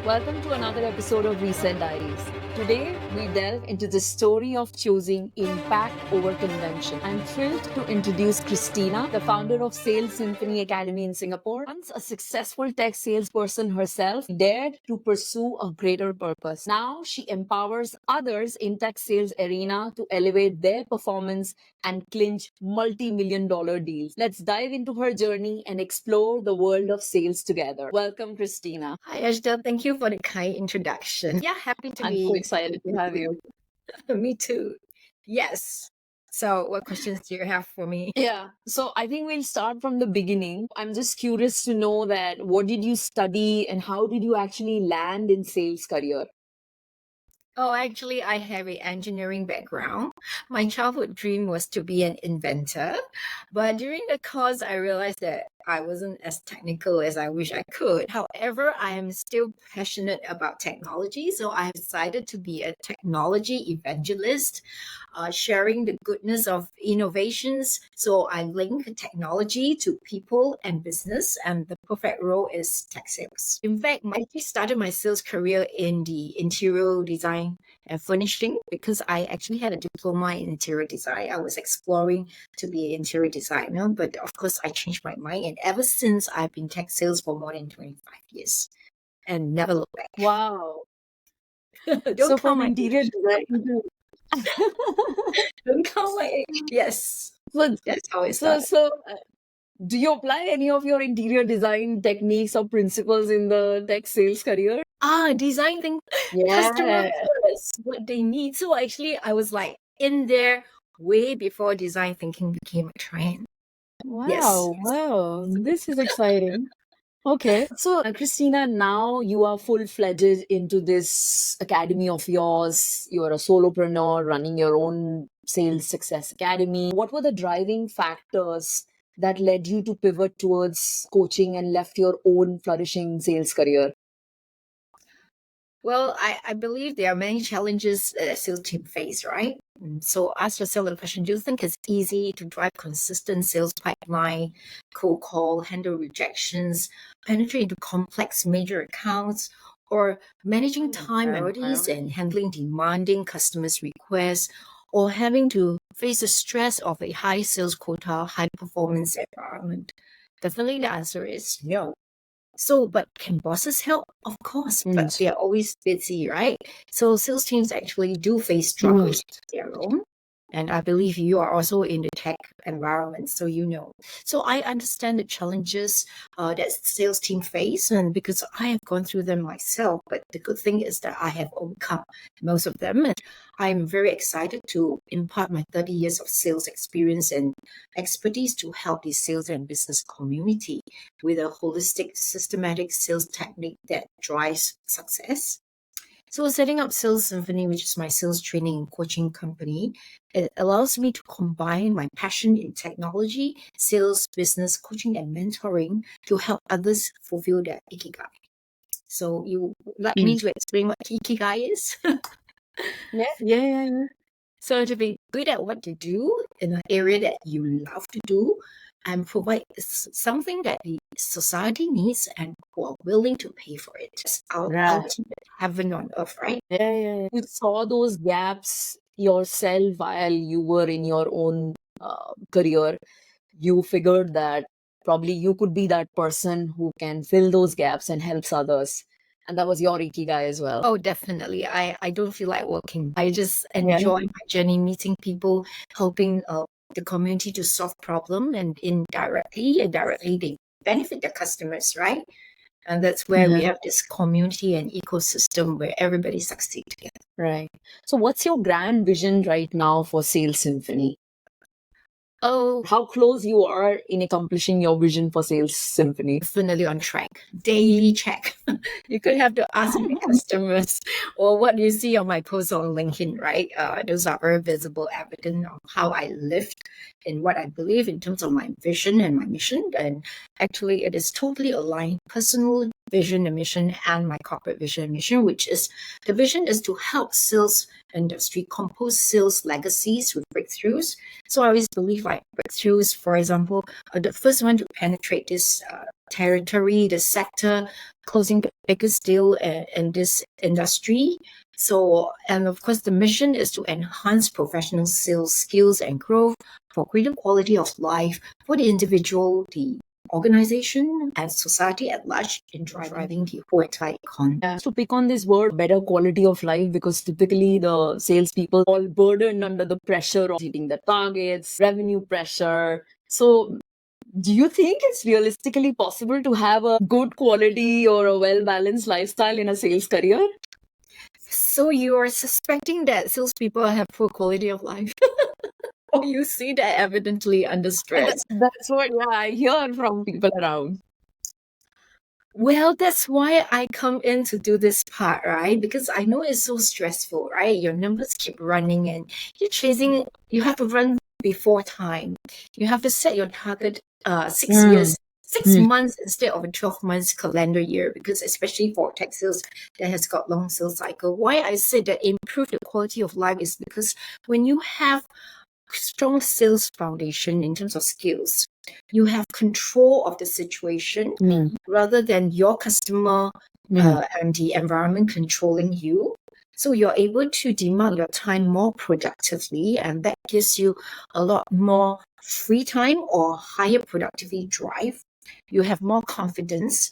Welcome to another episode of Recent Diaries. Today, we delve into the story of choosing impact over convention. I'm thrilled to introduce Christina, the founder of Sales Symphony Academy in Singapore. Once a successful tech salesperson herself, dared to pursue a greater purpose. Now, she empowers others in tech sales arena to elevate their performance and clinch multi-million dollar deals. Let's dive into her journey and explore the world of sales together. Welcome, Christina. Hi, Ashda. Thank you for the kind introduction. Yeah, happy to I'm be. so excited to have you. Me too. Yes. So, what questions do you have for me? Yeah, so I think we'll start from the beginning. I'm just curious to know that what did you study and how did you actually land in sales career? Oh, actually, I have an engineering background. My childhood dream was to be an inventor, but during the course, I realized that I wasn't as technical as I wish I could. However, I am still passionate about technology, so I have decided to be a technology evangelist, sharing the goodness of innovations. So I link technology to people and business, and the perfect role is tech sales. In fact, I actually started my sales career in the interior design and furnishing because I actually had a diploma in interior design. I was exploring to be an interior designer, but of course, I changed my mind. And ever since, I've been tech sales for more than 25 years and never look back. Wow. Don't So count from my interior age. design to Don't count my age. Yes, so that's how it so started. so uh, do you apply any of your interior design techniques or principles in the tech sales career? Design thing, customer Yeah. first, what they need. So actually, I was like in there way before design thinking became a trend. Yes. Wow. This is exciting. Okay. So, Christina, now you are full-fledged into this academy of yours. You're a solopreneur running your own sales success academy. What were the driving factors that led you to pivot towards coaching and left your own flourishing sales career? Well, I believe there are many challenges that a sales team face, right? So ask yourself the question, do you think it's easy to drive consistent sales pipeline, cold call, handle rejections, penetrate into complex major accounts, or managing time priorities and handling demanding customers' requests, or having to face the stress of a high sales quota, high performance environment? Definitely the answer is no. So, but can bosses help? Of course, but they are always busy, right? So, sales teams actually do face struggles of their own. And I believe you are also in the tech environment, so you know. So, I understand the challenges that sales team face, and because I have gone through them myself. But the good thing is that I have overcome most of them. And I'm very excited to impart my 30 years of sales experience and expertise to help the sales and business community with a holistic, systematic sales technique that drives success. So, setting up Sales Symphony, which is my sales training and coaching company, it allows me to combine my passion in technology, sales, business, coaching, and mentoring to help others fulfill their ikigai. So, you like me to explain what ikigai is? Yeah. So to be good at what you do in an area that you love to do and provide something that the society needs and who are willing to pay for it. It's our Right. ultimate heaven on earth, right? Yeah. You saw those gaps yourself while you were in your own career. You figured that probably you could be that person who can fill those gaps and helps others. And that was your ikigai as well. Oh, definitely. I don't feel like working. I just Yeah. enjoy my journey, meeting people, helping the community to solve problem, and indirectly, they benefit the customers, right? And that's where we have this community and ecosystem where everybody succeeds together. Right. So what's your grand vision right now for Sales Symphony? Oh, How close you are in accomplishing your vision for Sales Symphony? definitely on track. Daily check. You could have to ask my customers or what you see on my posts on LinkedIn, right? Those are very visible evidence of how I lived and what I believe in terms of my vision and my mission. And actually, it is totally aligned. Personal vision and mission and my corporate vision and mission, which is the vision is to help sales industry compose sales legacies with breakthroughs. So I always believe like breakthroughs. For example, the first one to penetrate this territory, the sector, closing the biggest deal in this industry. So, and of course, the mission is to enhance professional sales skills and growth for greater quality of life for the individual, the organization, and society at large in driving the whole entire economy. To pick on this word, better quality of life, because typically the salespeople all burdened under the pressure of hitting the targets, revenue pressure. So, do you think it's realistically possible to have a good quality or a well balanced lifestyle in a sales career? So you are suspecting that salespeople have poor quality of life? Or you see that evidently under stress? That's what I hear from people around. Well, that's why I come in to do this part, right? Because I know it's so stressful, right? Your numbers keep running and you have to run before time. You have to set your target 6 years, 6 months instead of a 12 months calendar year, because especially for tech sales that has got long sales cycle. Why I said that improve the quality of life is because when you have strong sales foundation in terms of skills, you have control of the situation rather than your customer and the environment controlling you. So you're able to demand your time more productively, and that gives you a lot more free time or higher productivity drive. You have more confidence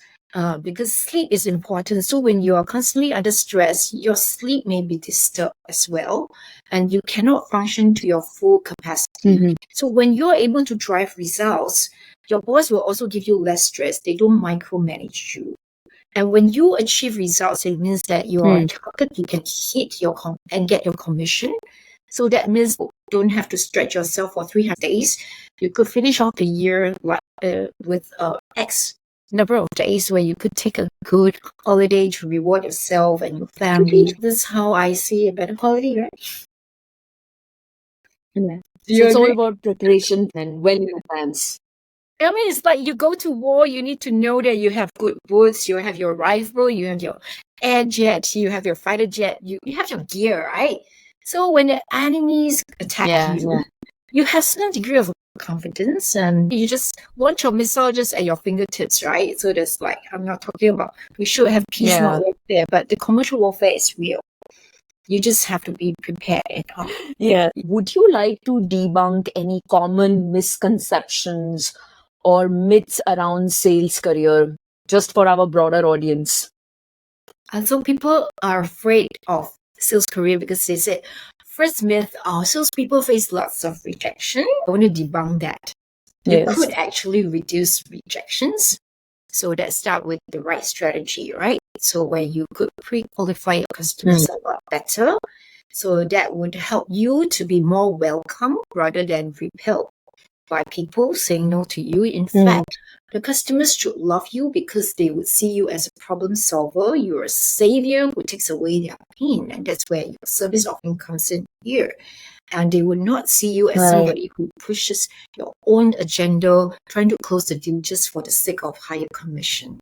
because sleep is important. So when you are constantly under stress, your sleep may be disturbed as well, and you cannot function to your full capacity. So when you're able to drive results, your boss will also give you less stress. They don't micromanage you. And when you achieve results, it means that your target, you can hit your and get your commission. So that means you don't have to stretch yourself for 300 days. You could finish off the year with X number of days where you could take a good holiday to reward yourself and your family. This is how I see a better quality, right? So it's all about preparation and well in advance. I mean, it's like you go to war, you need to know that you have good boots, you have your rifle, you have your air jet, you have your fighter jet, you have your gear, right? So when the enemies attack you have some degree of confidence and you just launch your missile just at your fingertips, right? So there's like, I'm not talking about, we should have peace, not warfare, but the commercial warfare is real. You just have to be prepared and all. Would you like to debunk any common misconceptions or myths around sales career just for our broader audience? And so people are afraid of sales career because they said, first myth, salespeople face lots of rejection. I want to debunk that. You could actually reduce rejections. So that start with the right strategy, right? So when you could pre-qualify your customers a lot better, so that would help you to be more welcome rather than repelled by people saying no to you. In fact, the customers should love you because they would see you as a problem solver. You're a savior who takes away their pain, and that's where your service often comes in here. And they will not see you as somebody who pushes your own agenda, trying to close the deal just for the sake of higher commission.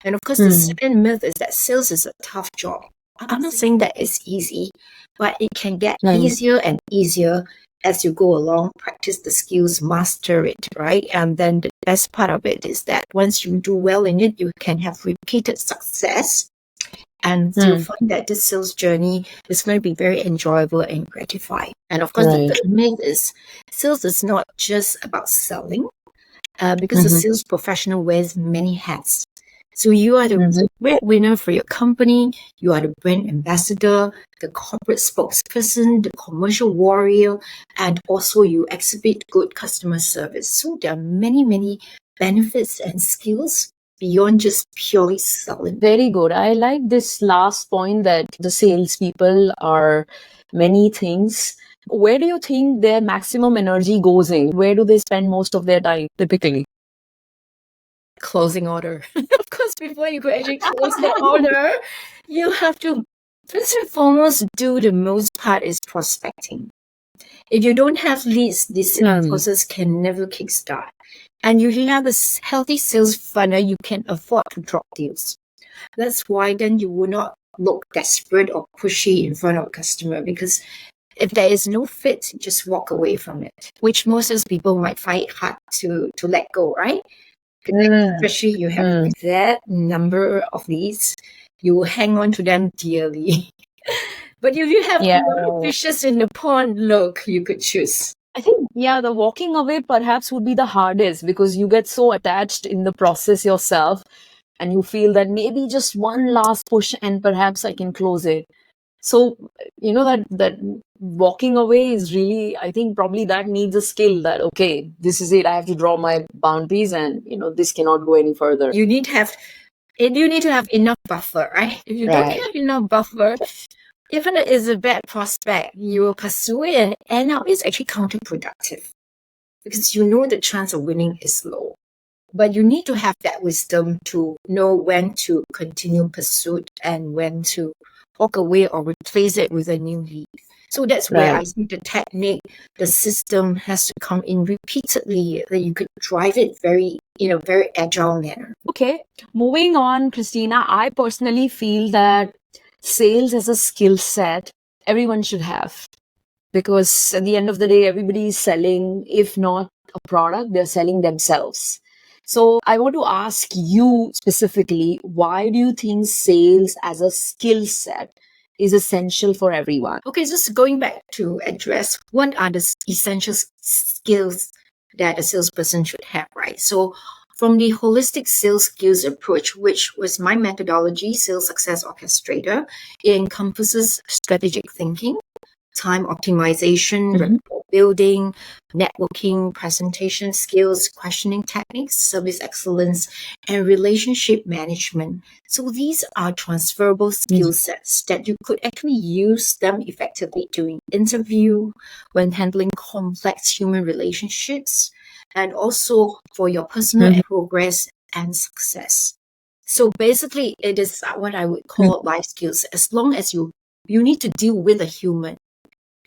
And of course, the second myth is that sales is a tough job. I'm not saying that it's easy, but it can get easier and easier as you go along, practice the skills, master it, right? And then the best part of it is that once you do well in it, you can have repeated success. And you'll find that this sales journey is going to be very enjoyable and gratifying. And of course, the third myth is sales is not just about selling, because the sales professional wears many hats. So you are the breadwinner for your company, you are the brand ambassador, the corporate spokesperson, the commercial warrior, and also you exhibit good customer service. So there are many, many benefits and skills beyond just purely selling. Very good. I like this last point that the salespeople are many things. Where do you think their maximum energy goes in? Where do they spend most of their time typically? Closing order. Of course, before you could actually close the order, you have to first and foremost do the most part is prospecting. If you don't have leads, this process can never kickstart. And if you have a healthy sales funnel, you can afford to drop deals. That's why then you will not look desperate or pushy in front of a customer, because If there is no fit, just walk away from it, which most of people might find it hard to let go, right? Especially you have that number of these, you will hang on to them dearly. But if you have a lot of fishes in the pond, look, you could choose. I think, the walking away perhaps would be the hardest because you get so attached in the process yourself and you feel that maybe just one last push and perhaps I can close it. So, that walking away is really, I think probably that needs a skill that, okay, this is it. I have to draw my boundaries and, this cannot go any further. You need to have enough buffer, right? If you don't have enough buffer, even if it's a bad prospect, you will pursue it and end up it's actually counterproductive because you know the chance of winning is low. But you need to have that wisdom to know when to continue pursuit and when to walk away or replace it with a new lead. So that's where I think the technique, the system has to come in repeatedly, that you could drive it very agile manner. Okay. Moving on, Christina, I personally feel that sales as a skill set, everyone should have. Because at the end of the day, everybody is selling, if not a product, they're selling themselves. So I want to ask you specifically, why do you think sales as a skill set is essential for everyone? Okay, just going back to address what are the essential skills that a salesperson should have, right? So from the holistic sales skills approach, which was my methodology, Sales Success Orchestrator, it encompasses strategic thinking, time optimization, rapport building, networking, presentation skills, questioning techniques, service excellence, and relationship management. So these are transferable skill sets that you could actually use them effectively during interview, when handling complex human relationships, and also for your personal progress and success. So basically, it is what I would call life skills. As long as you need to deal with a human,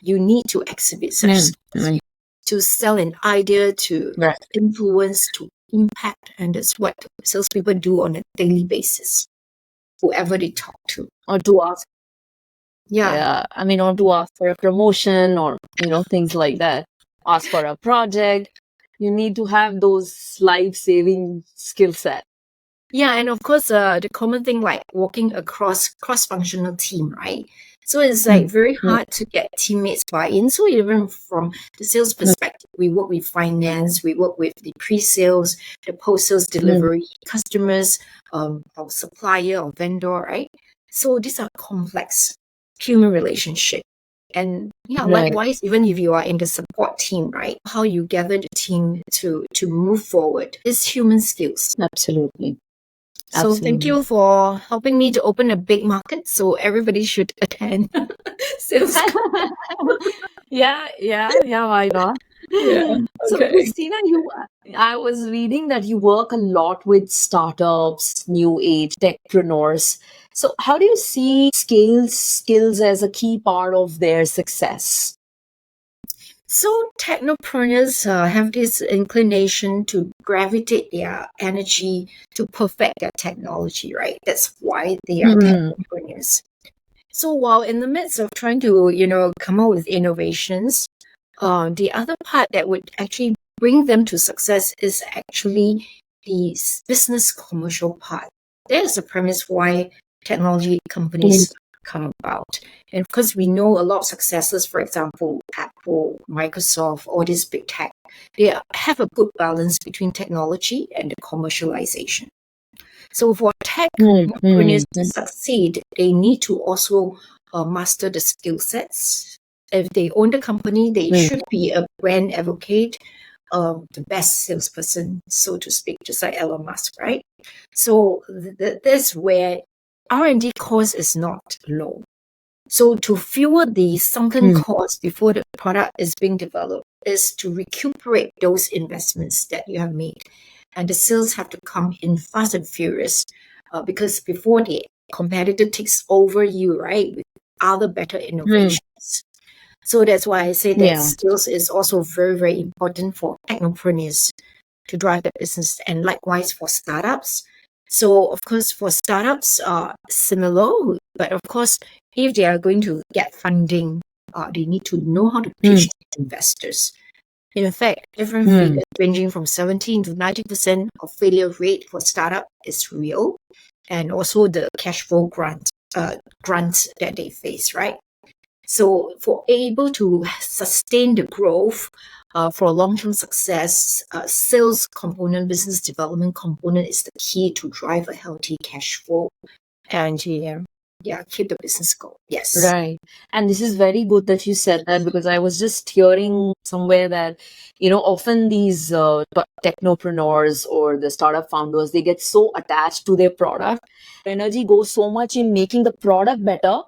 you need to exhibit such skills to sell an idea, to influence, to impact. And that's what salespeople do on a daily basis, whoever they talk to. Or to ask. Or to ask for a promotion or, things like that. Ask for a project. You need to have those life-saving skill set. Yeah, and of course, the common thing like working across cross-functional team, right? So it's like very hard to get teammates buy-in. So even from the sales perspective, we work with finance, we work with the pre-sales, the post-sales delivery, customers, our supplier or vendor, right? So these are complex human relationship. And likewise, even if you are in the support team, right? How you gather the team to move forward is human skills. Absolutely. So thank you for helping me to open a big market. So everybody should attend sales. Yeah, why not? Yeah. So Christina, I was reading that you work a lot with startups, new age techpreneurs. So how do you see skills as a key part of their success? So technopreneurs have this inclination to gravitate their energy to perfect their technology, right? That's why they are technopreneurs. So while in the midst of trying to, come up with innovations, the other part that would actually bring them to success is actually the business commercial part. There's the premise why technology companies come about. And because we know a lot of successes, for example, Apple, Microsoft, all these big tech, they have a good balance between technology and the commercialization. So for tech companies to succeed, they need to also master the skill sets. If they own the company, they should be a brand advocate, the best salesperson, so to speak, just like Elon Musk, right? So that's where R&D cost is not low. So to fuel the sunken costs before the product is being developed is to recuperate those investments that you have made. And the sales have to come in fast and furious because before the competitor takes over you, right, with other better innovations. So that's why I say that skills is also very, very important for technopreneurs to drive the business, and likewise for startups. So of course, for startups, similar, but of course, if they are going to get funding, they need to know how to pitch to investors. In fact, different figures ranging from 17 to 90% of failure rate for startup is real, and also the cash flow grants that they face, right? So for able to sustain the growth for long-term success, sales component, business development component is the key to drive a healthy cash flow and keep the business going. Yes. Right. And this is very good that you said that, because I was just hearing somewhere that, often these technopreneurs or the startup founders, they get so attached to their product. Energy goes so much in making the product better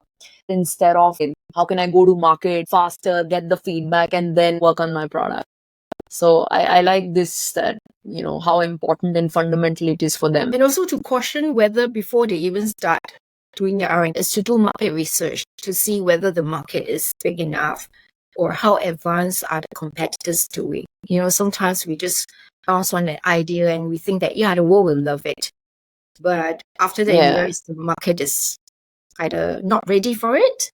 instead of in how can I go to market faster, get the feedback, and then work on my product. So I like this, that, how important and fundamental it is for them. And also to caution whether before they even start doing their R&D is to do market research to see whether the market is big enough or how advanced are the competitors doing. Sometimes we just bounce on an idea and we think that, the world will love it. But after that, you realize the market is either not ready for it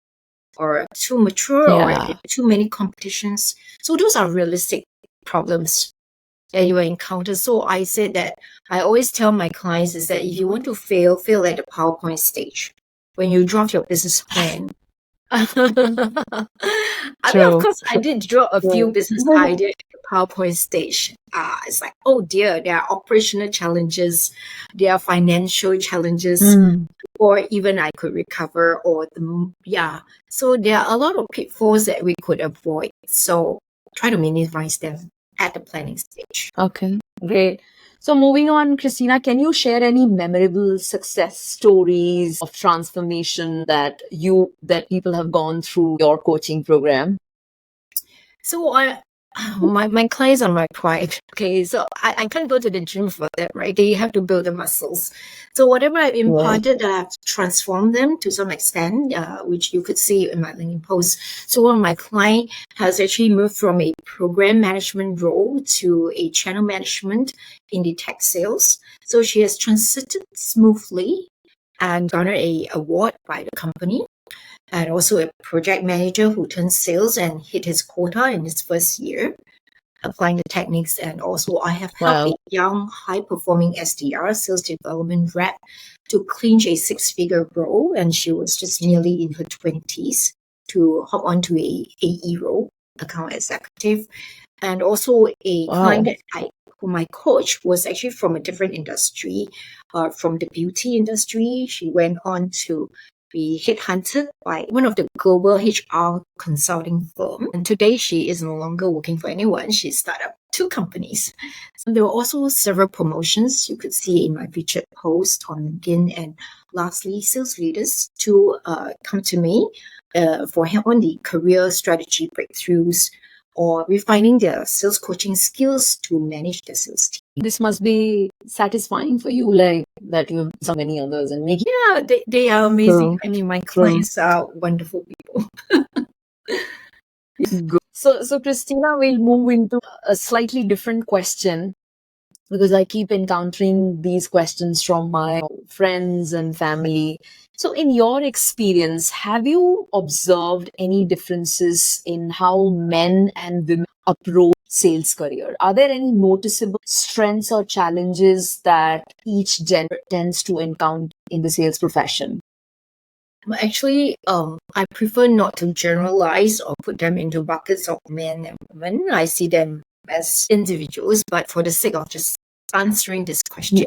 or too mature or too many competitions. So those are realistic problems that you will encounter. So I said that I always tell my clients is that if you want to fail at the PowerPoint stage. When you draft your business plan. I mean, of course, I did draw a few business ideas at the PowerPoint stage. It's like, oh dear, there are operational challenges, there are financial challenges, or even I could recover, So there are a lot of pitfalls that we could avoid. So try to minimize them at the planning stage. Okay, great. So moving on, Christina, can you share any memorable success stories of transformation that people have gone through your coaching program? So my clients are my pride. Okay, so I can't go to the gym for that, right? They have to build the muscles. So whatever I've imparted, I've transformed them to some extent, which you could see in my LinkedIn post. So one of my clients has actually moved from a program management role to a channel management in the tech sales. So she has transited smoothly and garnered an award by the company. And also a project manager who turned sales and hit his quota in his first year, applying the techniques. And also I have helped a young, high-performing SDR, sales development rep, to clinch a six-figure role. And she was just nearly in her 20s to hop onto a AE role, account executive. And also a client that whom I coached was actually from a different industry, from the beauty industry. She went on to be headhunted by one of the global HR consulting firm. And today she is no longer working for anyone. She started up 2 companies. So there were also several promotions you could see in my featured post on LinkedIn. And lastly, sales leaders to come to me for help on the career strategy breakthroughs or refining their sales coaching skills to manage their sales team. This must be satisfying for you, like that you've so many others and making. Yeah, they are amazing. I mean, my clients are wonderful people. Good. So Christina, we'll move into a slightly different question, because I keep encountering these questions from my friends and family. So in your experience, have you observed any differences in how men and women approach sales career? Are there any noticeable strengths or challenges that each gender tends to encounter in the sales profession? Actually, I prefer not to generalize or put them into buckets of men and women. I see them as individuals, but for the sake of just answering this question,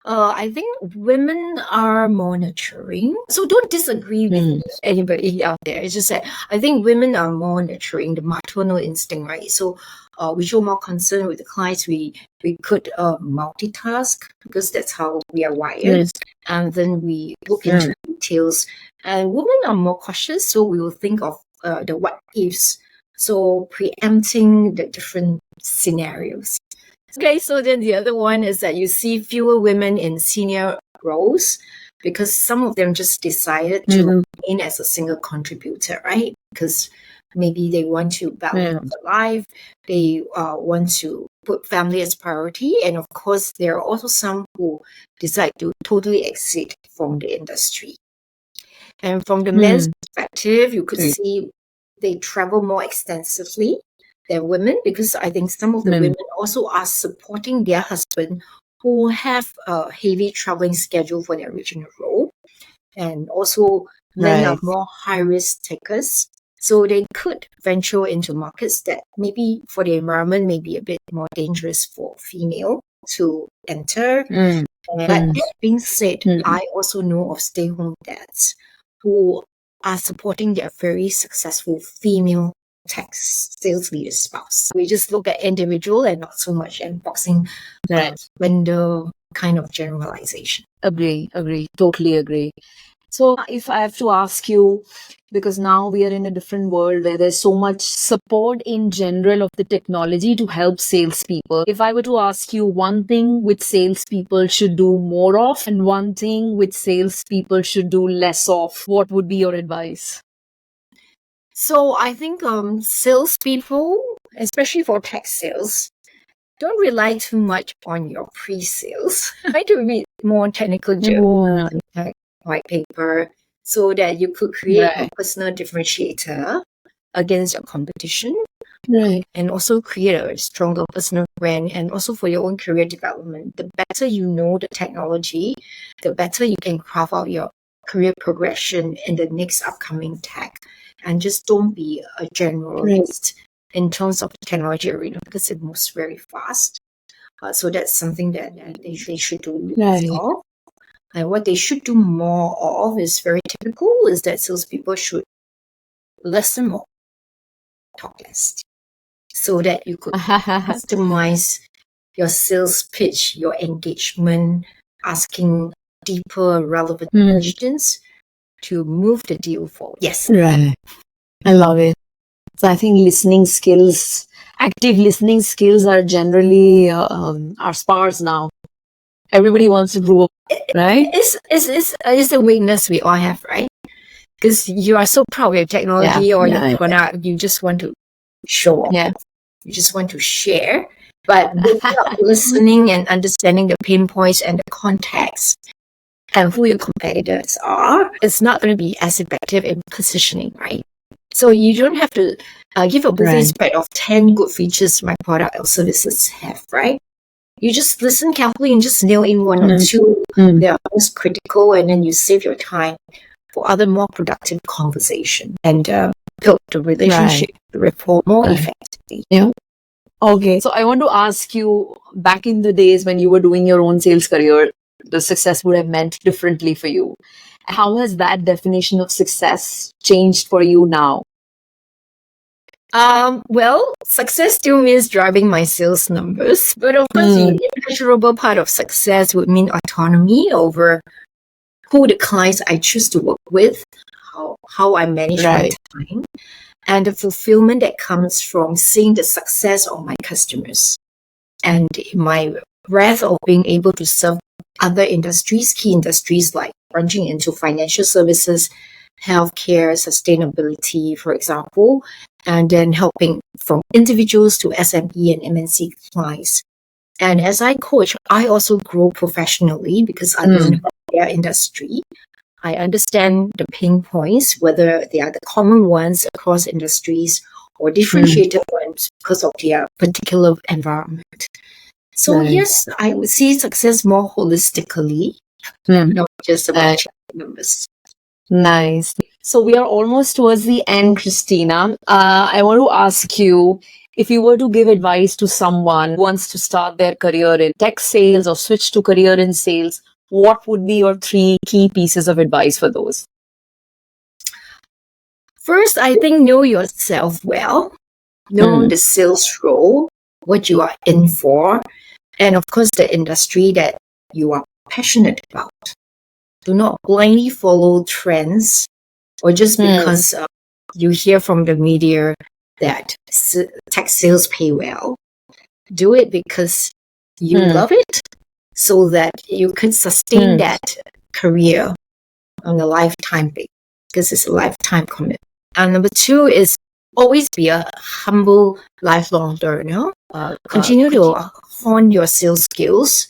I think women are more nurturing. So don't disagree with anybody out there. It's just that I think women are more nurturing, the maternal instinct, right? So we show more concern with the clients. We could multitask because that's how we are wired. And then we look into details. And women are more cautious, so we will think of the what ifs. So preempting the different scenarios. Okay, so then the other one is that you see fewer women in senior roles because some of them just decided to remain as a single contributor, right? Because maybe they want to balance their life, they want to put family as priority, and of course, there are also some who decide to totally exit from the industry. And from the men's perspective, you could see they travel more extensively than women, because I think some of the women also are supporting their husband who have a heavy traveling schedule for their original role. And also men are more high-risk takers. So they could venture into markets that maybe for the environment may be a bit more dangerous for female to enter. But that being said, I also know of stay-home dads who are supporting their very successful female tech sales leader spouse. We just look at individual and not so much unboxing vendor kind of generalization. Agree, totally agree. So if I have to ask you, because now we are in a different world where there's so much support in general of the technology to help salespeople. If I were to ask you one thing which salespeople should do more of and one thing which salespeople should do less of, what would be your advice? So I think salespeople, especially for tech sales, don't rely too much on your pre-sales. Try to read more technical journal, white paper, so that you could create a personal differentiator against your competition. And also create a stronger personal brand, and also for your own career development. The better you know the technology, the better you can craft out your career progression in the next upcoming tech. And just don't be a generalist in terms of the technology arena, because it moves very fast. So that's something that they should do less of. And what they should do more of is very typical, is that salespeople should listen more, talk less, so that you could customize your sales pitch, your engagement, asking deeper, relevant questions to move the deal forward. Yes. Right. I love it. So I think listening skills, active listening skills are generally are sparse now. Everybody wants to grow up, right? It's a weakness we all have, right? Because you are so proud of your technology or your product, you just want to show off. You just want to share. But without listening and understanding the pain points and the context and who your competitors are, it's not going to be as effective in positioning, right? So you don't have to give a business spread of 10 good features my product or services have, right? You just listen carefully and just nail in one or two that are most critical, and then you save your time for other more productive conversation and build the relationship, the rapport more effectively. Okay. So I want to ask you, back in the days when you were doing your own sales career, the success would have meant differently for you. How has that definition of success changed for you now? Well, success still means driving my sales numbers. But of course, the immeasurable part of success would mean autonomy over who the clients I choose to work with, how I manage my time, and the fulfillment that comes from seeing the success of my customers. And my breadth of being able to serve other industries, key industries like branching into financial services, healthcare, sustainability, for example, and then helping from individuals to SME and MNC clients. And as I coach, I also grow professionally because I learn about their industry. I understand the pain points, whether they are the common ones across industries or differentiated ones because of their particular environment. So yes, I would see success more holistically, not just about numbers. Nice. So we are almost towards the end, Christina. I want to ask you, if you were to give advice to someone who wants to start their career in tech sales or switch to career in sales, what would be your 3 key pieces of advice for those? First, I think know yourself well. Know the sales role, what you are in for, and of course the industry that you are passionate about. Do not blindly follow trends or just because you hear from the media that tech sales pay well. Do it because you love it, so that you can sustain that career on a lifetime basis, because it's a lifetime commitment. And number 2 is always be a humble, lifelong learner. Continue to hone your sales skills,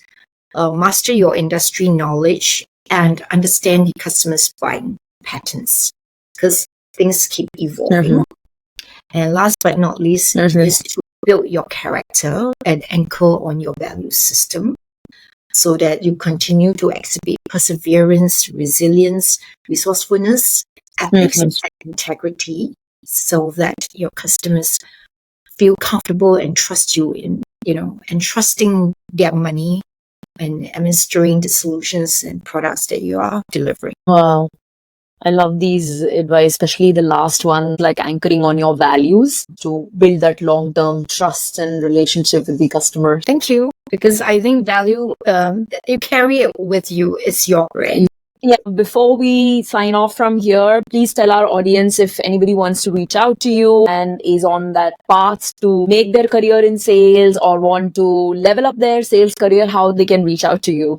master your industry knowledge, and understand the customer's buying patterns, because things keep evolving. And last but not least is to build your character and anchor on your value system so that you continue to exhibit perseverance, resilience, resourcefulness, ethics, and integrity so that your customers feel comfortable and trust you in, entrusting their money and administering the solutions and products that you are delivering. Wow. I love these advice, especially the last one, like anchoring on your values to build that long-term trust and relationship with the customer. Thank you. Because I think value, you carry it with you. It's your brand. Yeah, before we sign off from here, please tell our audience if anybody wants to reach out to you and is on that path to make their career in sales or want to level up their sales career, how they can reach out to you.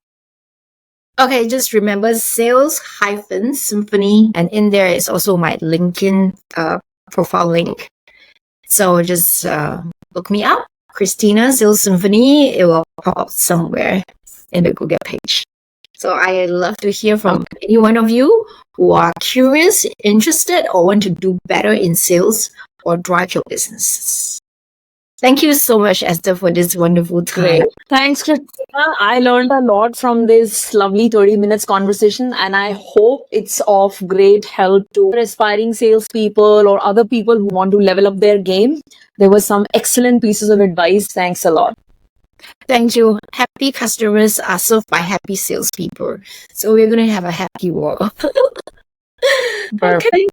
Okay, just remember sales-symphony, and in there is also my LinkedIn profile link. So just look me up, Christina Sales Symphony. It will pop up somewhere in the Google page. So I love to hear from any one of you who are curious, interested, or want to do better in sales or drive your businesses. Thank you so much, Esther, for this wonderful time. Great. Thanks, Christina. I learned a lot from this lovely 30 minutes conversation, and I hope it's of great help to aspiring salespeople or other people who want to level up their game. There were some excellent pieces of advice. Thanks a lot. Thank you. Happy customers are served by happy salespeople. So we're going to have a happy world. Perfect. Okay.